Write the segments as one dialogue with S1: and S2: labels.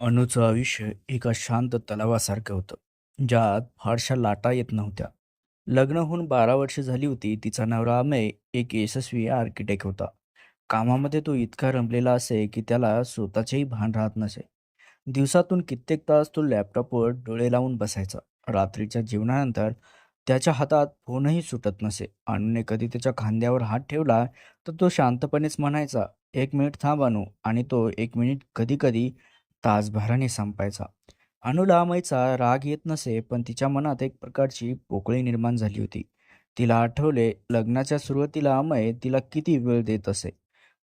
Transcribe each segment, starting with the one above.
S1: अनूचं आयुष्य एका शांत तलावासारखं होतं, ज्यात फारशा लाटा येत नव्हत्या. लग्न होऊन 12 वर्ष झाली होती. तिचा नवरा अमेय एक यशस्वी आर्किटेक्ट होता. कामामध्ये तो इतका रमलेला असे की त्याला स्वतःचेही भान राहत नसे. दिवसातून कित्येक तास तो लॅपटॉपवर डोळे लावून बसायचा. रात्रीच्या जेवणानंतर त्याच्या हातात फोनही सुटत नसे. अनुने कधी त्याच्या खांद्यावर हात ठेवला तर तो शांतपणेच म्हणायचा, "एक मिनिट थांब अनु." आणि तो 1 मिनिट कधी-कधी तासभराने संपायचा. अनुला अमयचा राग येत नसे, पण तिच्या मनात एक प्रकारची पोकळी निर्माण झाली होती. तिला आठवले, लग्नाच्या सुरुवातीला अमय तिला किती वेळ देत असे.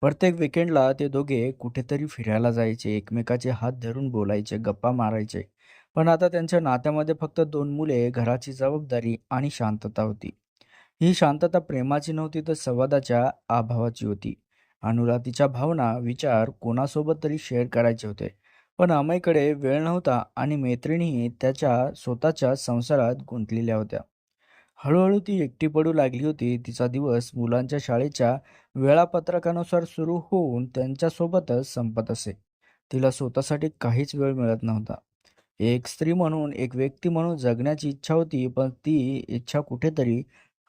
S1: प्रत्येक वीकेंडला ते दोघे कुठेतरी फिरायला जायचे, एकमेकाचे हात धरून बोलायचे, गप्पा मारायचे. पण आता त्यांच्या नात्यामध्ये फक्त 2 मुले, घराची जबाबदारी आणि शांतता होती. ही शांतता प्रेमाची नव्हती तर संवादाच्या अभावाची होती. अनुला तिच्या भावना, विचार कोणासोबत तरी शेअर करायचे होते. पण अमयकडे वेळ नव्हता आणि मैत्रिणीही त्याच्या स्वतःच्या संसारात गुंतलेल्या होत्या. हळूहळू ती एकटी पडू लागली होती. तिचा दिवस मुलांच्या शाळेच्या वेळापत्रकानुसार सुरू होऊन त्यांच्यासोबतच संपत असे. तिला स्वतःसाठी काहीच वेळ मिळत नव्हता. एक स्त्री म्हणून, एक व्यक्ती म्हणून जगण्याची इच्छा होती, पण ती इच्छा कुठेतरी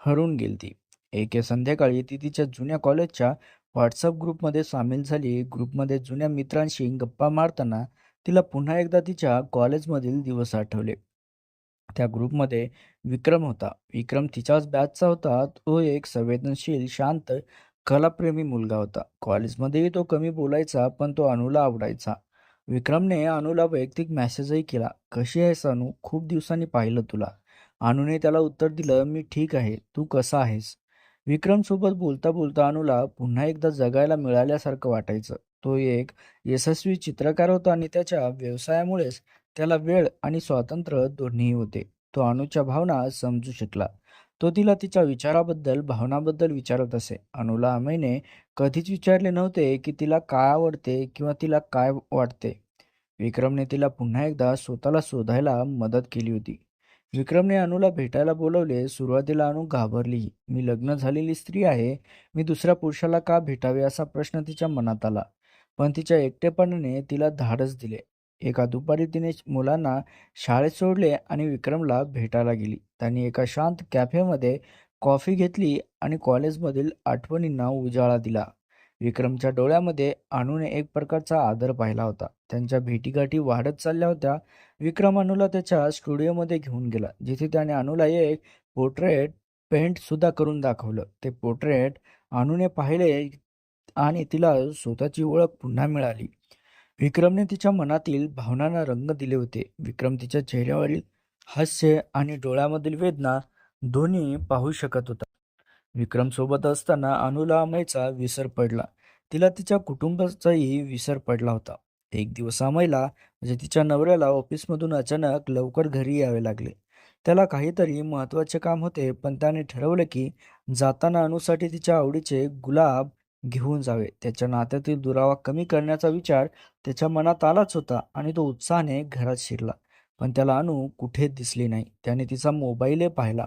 S1: हरवून गेली. एके संध्याकाळी ती तिच्या जुन्या कॉलेजच्या व्हॉट्सअप ग्रुपमध्ये सामील झाली. ग्रुपमध्ये जुन्या मित्रांशी गप्पा मारताना तिला पुन्हा एकदा तिच्या कॉलेजमधील दिवस आठवले. त्या ग्रुपमध्ये विक्रम होता. विक्रम तिच्याच बॅचचा होता. तो एक संवेदनशील, शांत, कलाप्रेमी मुलगा होता. कॉलेजमध्येही तो कमी बोलायचा, पण तो अनुला आवडायचा. विक्रमने अनुला वैयक्तिक मेसेजही केला, "कशी आहेस अनु? खूप दिवसांनी पाहिलं तुला." अनुने त्याला उत्तर दिलं, "मी ठीक आहे. तू कसा आहेस?" विक्रमसोबत बोलता बोलता अनुला पुन्हा एकदा जगायला मिळाल्यासारखं वाटायचं. तो एक यशस्वी चित्रकार होता आणि त्याच्या व्यवसायामुळेच त्याला वेळ आणि स्वातंत्र्य दोन्हीही होते. तो अनुच्या भावना समजू शकला. तो तिला तिच्या विचाराबद्दल, भावनाबद्दल विचारत असे. अनुला अमेयने कधीच विचारले नव्हते की तिला काय आवडते किंवा तिला काय वाटते. विक्रमने तिला पुन्हा एकदा स्वतःला शोधायला मदत केली होती. विक्रमने अनुला भेटायला बोलवले. सुरुवातीला अनु घाबरली. मी लग्न झालेली स्त्री आहे. मी दुसऱ्या पुरुषाला का भेटावे असा प्रश्न तिच्या मनात आला. पण तिच्या एकटेपणाने तिला धाडस दिले. एका दुपारी तिने मुलांना शाळेत सोडले आणि विक्रमला भेटायला गेली. त्यांनी एका शांत कॅफेमध्ये कॉफी घेतली आणि कॉलेजमधील आठवणींना उजाळा दिला. विक्रमच्या डोळ्यामध्ये अनुने एक प्रकारचा आदर पाहिला होता. त्यांच्या भेटीगाठी वाढत चालल्या होत्या. विक्रम अनुला त्याच्या स्टुडिओमध्ये घेऊन गेला, जिथे त्याने अनुला एक पोर्ट्रेट पेंट सुद्धा करून दाखवलं. ते पोर्ट्रेट अनुने पाहिले आणि तिला स्वतःची ओळख पुन्हा मिळाली. विक्रमने तिच्या मनातील भावनांना रंग दिले होते. विक्रम तिच्या चेहऱ्यावरील हास्य आणि डोळ्यामधील वेदना दोन्ही पाहू शकत होता. विक्रमसोबत असताना अनुला अमयचा विसर पडला. तिला तिच्या कुटुंबाचाही विसर पडला होता. एक दिवस अमयला, म्हणजे तिच्या नवऱ्याला, ऑफिसमधून अचानक लवकर घरी यावे लागले. त्याला काहीतरी महत्त्वाचे काम होते, पण त्याने ठरवलं की जाताना अनुसाठी तिच्या आवडीचे गुलाब घेऊन जावे. त्याच्या नात्यातील दुरावा कमी करण्याचा विचार त्याच्या मनात आलाच होता आणि तो उत्साहाने घरात शिरला. पण त्याला अनु कुठेच दिसली नाही. त्याने तिचा मोबाईलही पाहिला.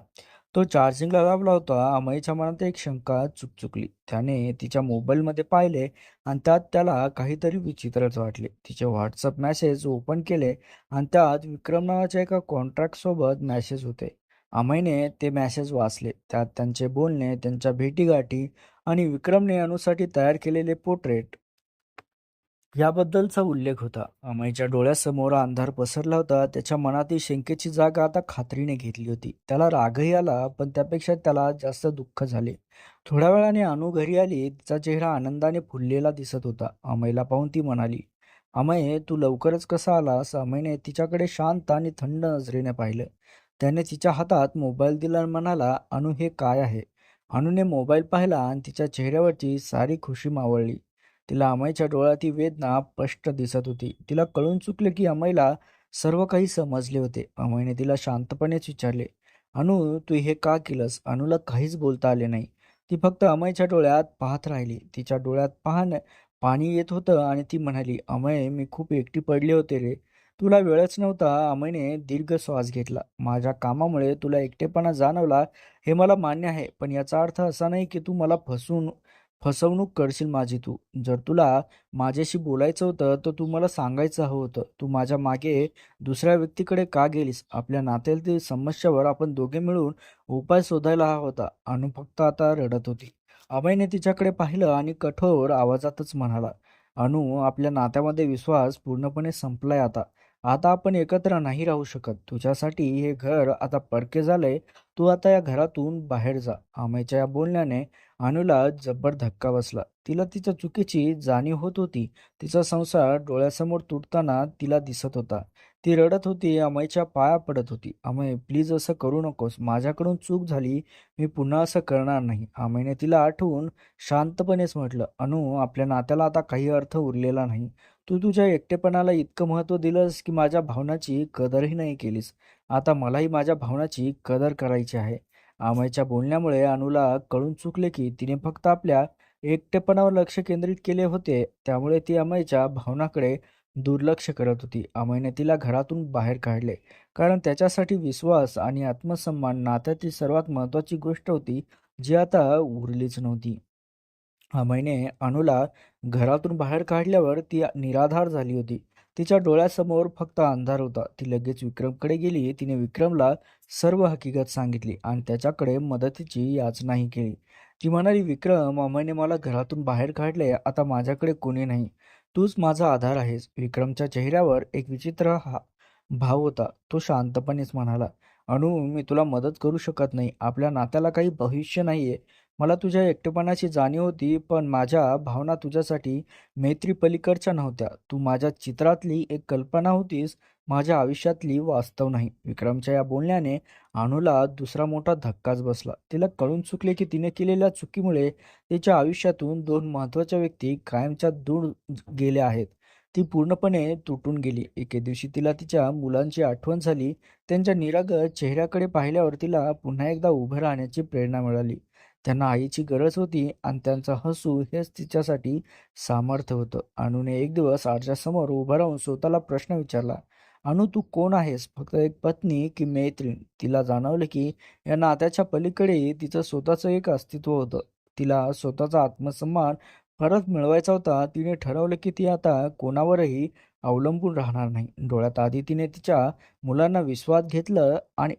S1: तो चार्जिंगला लावला होता. अमयच्या मनात एक शंका चुकचुकली. त्याने तिच्या मोबाईलमध्ये पाहिले आणि त्यात त्याला काहीतरी विचित्रच वाटले. तिचे व्हॉट्सअप मेसेज ओपन केले आणि त्यात विक्रम नावाच्या एका कॉन्ट्रॅक्टसोबत मेसेज होते. अमयने ते मेसेज वाचले. त्यात त्यांचे बोलणे, त्यांच्या भेटीगाठी आणि विक्रमने अनुसाठी तयार केलेले पोर्ट्रेट याबद्दलचा उल्लेख होता. अमयच्या डोळ्यासमोर अंधार पसरला होता. त्याच्या मनातील शंकेची जागा आता खात्रीने घेतली होती. त्याला रागही आला, पण त्यापेक्षा त्याला जास्त दुःख झाले. थोड्या वेळाने अनु घरी आली. तिचा चेहरा आनंदाने फुललेला दिसत होता. अमयला पाहून ती म्हणाली, "अमय, तू लवकरच कसा आलास?" अमयने तिच्याकडे शांत आणि थंड नजरेने पाहिलं. त्याने तिच्या हातात मोबाईल दिला आणि म्हणाला, "अनु, हे काय आहे?" अनुने मोबाईल पाहिला आणि तिच्या चेहऱ्यावरची सारी खुशी मावळली. तिला अमयच्या डोळ्यात ती वेदना स्पष्ट दिसत होती. तिला कळून चुकले की अमयला सर्व काही समजले होते. अमयने तिला शांतपणेच विचारले, "अनु, तू हे का केलंस?" अनुला काहीच बोलता आले नाही. ती फक्त अमयच्या डोळ्यात पाहत राहिली. तिच्या डोळ्यात पाणी येत होतं आणि ती म्हणाली, "अमय, मी खूप एकटी पडले होते रे. तुला वेळच नव्हता." अमयने दीर्घ श्वास घेतला. "माझ्या कामामुळे तुला एकटेपणा जाणवला हे मला मान्य आहे, पण याचा अर्थ असा नाही की तू मला फसवणूक करशील माझी तू. जर तुला माझ्याशी बोलायचं होतं, तर तू मला सांगायचं हवं होतं. तू माझ्या मागे दुसऱ्या व्यक्तीकडे का गेलीस? आपल्या नात्यातील समस्येवर आपण दोघे मिळून उपाय शोधायला हवा होता." अनु फक्त आता रडत होती. अभयने तिच्याकडे पाहिलं आणि कठोर आवाजातच म्हणाला, "अनु, आपल्या नात्यामध्ये विश्वास पूर्णपणे संपलाय आता. आता आपण एकत्र नाही राहू शकत. तुझ्यासाठी हे घर आता परके झालंय. तू आता या घरातून बाहेर जा." अमयच्या या बोलण्याने अनुला जब्बर धक्का बसला. तिला तिच्या चुकीची जाणीव होत होती. तिचा संसार डोळ्यासमोर तुटताना तिला दिसत होता. ती रडत होती, अमयच्या पाया पडत होती. "अमय, प्लीज असं करू नकोस. माझ्याकडून चूक झाली. मी पुन्हा असं करणार नाही." अमयने तिला आठवून शांतपणेच म्हटलं, "अनु, आपल्या नात्याला आता काही अर्थ उरलेला नाही. तू तुझ्या एकटेपणाला इतकं महत्त्व दिलंस की माझ्या भावनाची कदरही नाही केलीस. आता मलाही माझ्या भावनाची कदर करायची आहे." अमयच्या बोलण्यामुळे अनुला कळून चुकले की तिने फक्त आपल्या एकटेपणावर लक्ष केंद्रित केले होते. त्यामुळे ती अमयच्या भावनाकडे दुर्लक्ष करत होती. अमयने तिला घरातून बाहेर काढले. कारण त्याच्यासाठी विश्वास आणि आत्मसन्मान नात्यातील सर्वात महत्त्वाची गोष्ट होती, जी आता उरलीच नव्हती. अमयने अनुला घरातून बाहेर काढल्यावर ती निराधार झाली होती. तिच्या डोळ्यासमोर फक्त अंधार होता. ती लगेच विक्रमकडे गेली. तिने विक्रमला सर्व हकीकत सांगितली आणि त्याच्याकडे मदतीची याचनाही केली. ती म्हणाली, "विक्रम, अमयने मला घरातून बाहेर काढले. आता माझ्याकडे कोणी नाही. तूच माझा आधार आहेस." विक्रमच्या चेहऱ्यावर एक विचित्र भाव होता. तो शांतपणेच म्हणाला, "अनु, मी तुला मदत करू शकत नाही. आपल्या नात्याला काही भविष्य नाहीये. मला तुझ्या एकटेपणाची जाणीव होती, पण माझ्या भावना तुझ्यासाठी मैत्री पलीकडच्या नव्हत्या. तू माझ्या चित्रातली एक कल्पना होतीस, माझ्या आयुष्यातली वास्तव नाही." विक्रमच्या या बोलण्याने अनुला दुसरा मोठा धक्काच बसला. तिला कळून चुकले की तिने केलेल्या चुकीमुळे तिच्या आयुष्यातून दोन महत्त्वाच्या व्यक्ती कायमच्या दूर गेल्या आहेत. ती पूर्णपणे तुटून गेली. एके दिवशी तिला तिच्या मुलांची आठवण झाली. त्यांच्या निरागस चेहऱ्याकडे पाहिल्यावर तिला पुन्हा एकदा उभं राहण्याची प्रेरणा मिळाली. त्यांना आईची गरज होती आणि त्यांचं हसू हेच तिच्यासाठी सामर्थ्य होतं. अनुने एक दिवस आरशासमोर उभं राहून स्वतःला प्रश्न विचारला, "अनु, तू कोण आहेस? फक्त एक पत्नी की मैत्रीण?" तिला जाणवलं की या नात्याच्या पलीकडे तिचं स्वतःचं एक अस्तित्व होतं. तिला स्वतःचा आत्मसन्मान परत मिळवायचा होता. तिने ठरवलं की ती आता कोणावरही अवलंबून राहणार नाही. डोळ्यात आधी तिने तिच्या मुलांना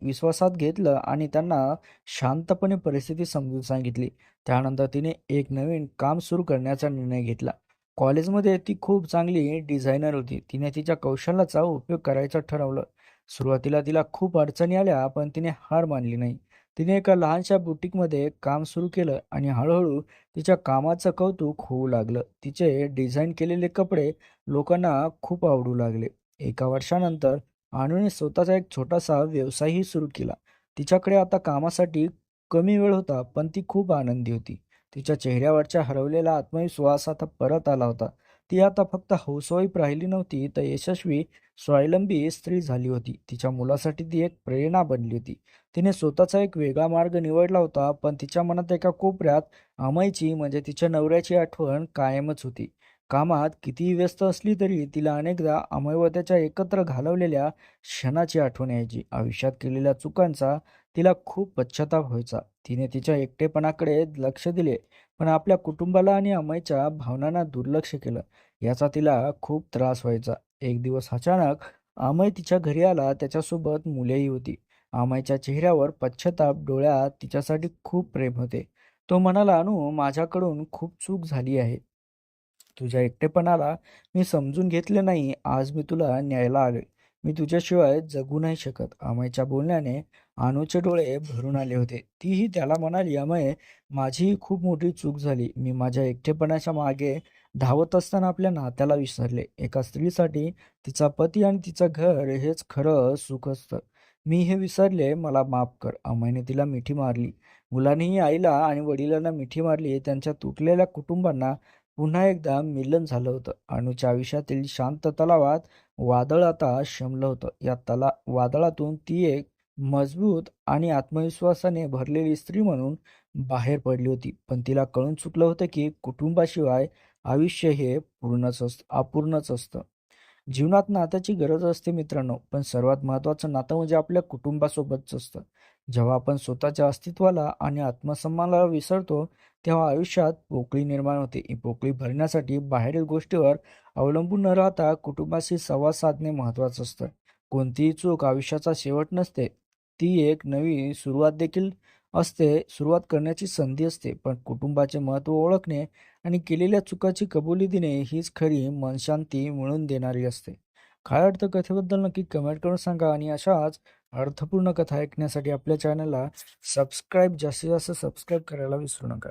S1: विश्वासात घेतलं आणि त्यांना शांतपणे परिस्थिती समजून सांगितली. त्यानंतर तिने एक नवीन काम सुरू करण्याचा निर्णय घेतला. कॉलेजमध्ये ती खूप चांगली डिझायनर होती. तिने तिच्या कौशल्याचा उपयोग करायचं ठरवलं. सुरुवातीला तिला खूप अडचणी आल्या, पण तिने हार मानली नाही. तिने एका लहानशा बुटीकमध्ये काम सुरू केलं आणि हळूहळू तिच्या कामाचं कौतुक होऊ लागलं. तिचे डिझाईन केलेले कपडे लोकांना खूप आवडू लागले. एका वर्षानंतर अनुने स्वतःचा एक छोटासा व्यवसायही सुरू केला. तिच्याकडे आता कामासाठी कमी वेळ होता, पण ती खूप आनंदी होती. तिच्या चेहऱ्यावरचा हरवलेला आत्मविश्वास आता परत आला होता. ती आता फक्त हौसवाईफ राहिली नव्हती, तर यशस्वी स्वावलंबी स्त्री झाली होती. तिच्या मुलासाठी ती एक प्रेरणा बनली होती. तिने स्वतःचा एक वेगळा मार्ग निवडला होता, पण तिच्या मनात एका कोपऱ्यात अमयची म्हणजे तिच्या नवऱ्याची आठवण कायमच होती. कामात कितीही व्यस्त असली तरी तिला अनेकदा अमय व त्याच्या एकत्र घालवलेल्या क्षणाची आठवण यायची. आयुष्यात केलेल्या चुकांचा तिला खूप पश्चाताप व्हायचा. तिने तिच्या एकटेपणाकडे लक्ष दिले, पण आपल्या कुटुंबाला आणि अमयच्या भावनांना दुर्लक्ष केलं. याचा तिला खूप त्रास व्हायचा. एक दिवस अचानक अमय तिच्या घरी आला. त्याच्यासोबत मुलेही होती. अमयच्या चेहऱ्यावर पश्चाताप, डोळ्यात तिच्यासाठी खूप प्रेम होते. तो म्हणाला, "अनु, माझ्याकडून खूप चूक झाली आहे. तुझ्या एकटेपणाला मी समजून घेतले नाही. आज मी तुला न्यायला आलोय. मी तुझ्याशिवाय जगू नाही शकत." अमयच्या बोलण्याने अनुचे डोळे भरून आले होते. तीही त्याला म्हणाली, "अमय, माझीही खूप मोठी चूक झाली. मी माझ्या एकटेपणाच्या मागे धावत असताना आपल्या नात्याला विसरले. एका स्त्रीसाठी तिचा पती आणि तिचं घर हेच खरं सुख असतं. मी हे विसरले. मला माफ कर." अमयने तिला मिठी मारली. मुलांनीही आईला आणि वडिलांना मिठी मारली. त्यांच्या तुटलेल्या कुटुंबांना पुन्हा एकदा मिलन झालं होतं. अनुच्या आयुष्यातील शांत तलावात वादळ आता शमलं होतं. या वादळातून ती एक मजबूत आणि आत्मविश्वासाने भरलेली स्त्री म्हणून बाहेर पडली होती. पण तिला कळून चुकलं होतं की कुटुंबाशिवाय आयुष्य हे अपूर्णच असतं. जीवनात नात्याची गरज असते मित्रांनो, पण सर्वात महत्त्वाचं नातं म्हणजे आपल्या कुटुंबासोबतच असतं. जेव्हा आपण स्वतःच्या अस्तित्वाला आणि आत्मसन्मानाला विसरतो, तेव्हा आयुष्यात पोकळी निर्माण होते. ही पोकळी भरण्यासाठी बाहेरील गोष्टीवर अवलंबून न राहता कुटुंबाशी संवाद साधणे महत्त्वाचं असतं. कोणतीही चूक आयुष्याचा शेवट नसते. ती एक नवी सुरुवात देखील असते. सुरुवात करण्याची संधी असते. पण कुटुंबाचे महत्त्व ओळखणे आणि केलेल्या चुकाची कबुली देणे हीच खरी मनशांती मिळवून देणारी असते. काय वाटतं कथेबद्दल नक्की कमेंट करून सांगा आणि अशाच अर्थपूर्ण कथा ऐकण्यासाठी आपल्या चॅनलला जास्तीत जास्त सबस्क्राईब करायला विसरू नका.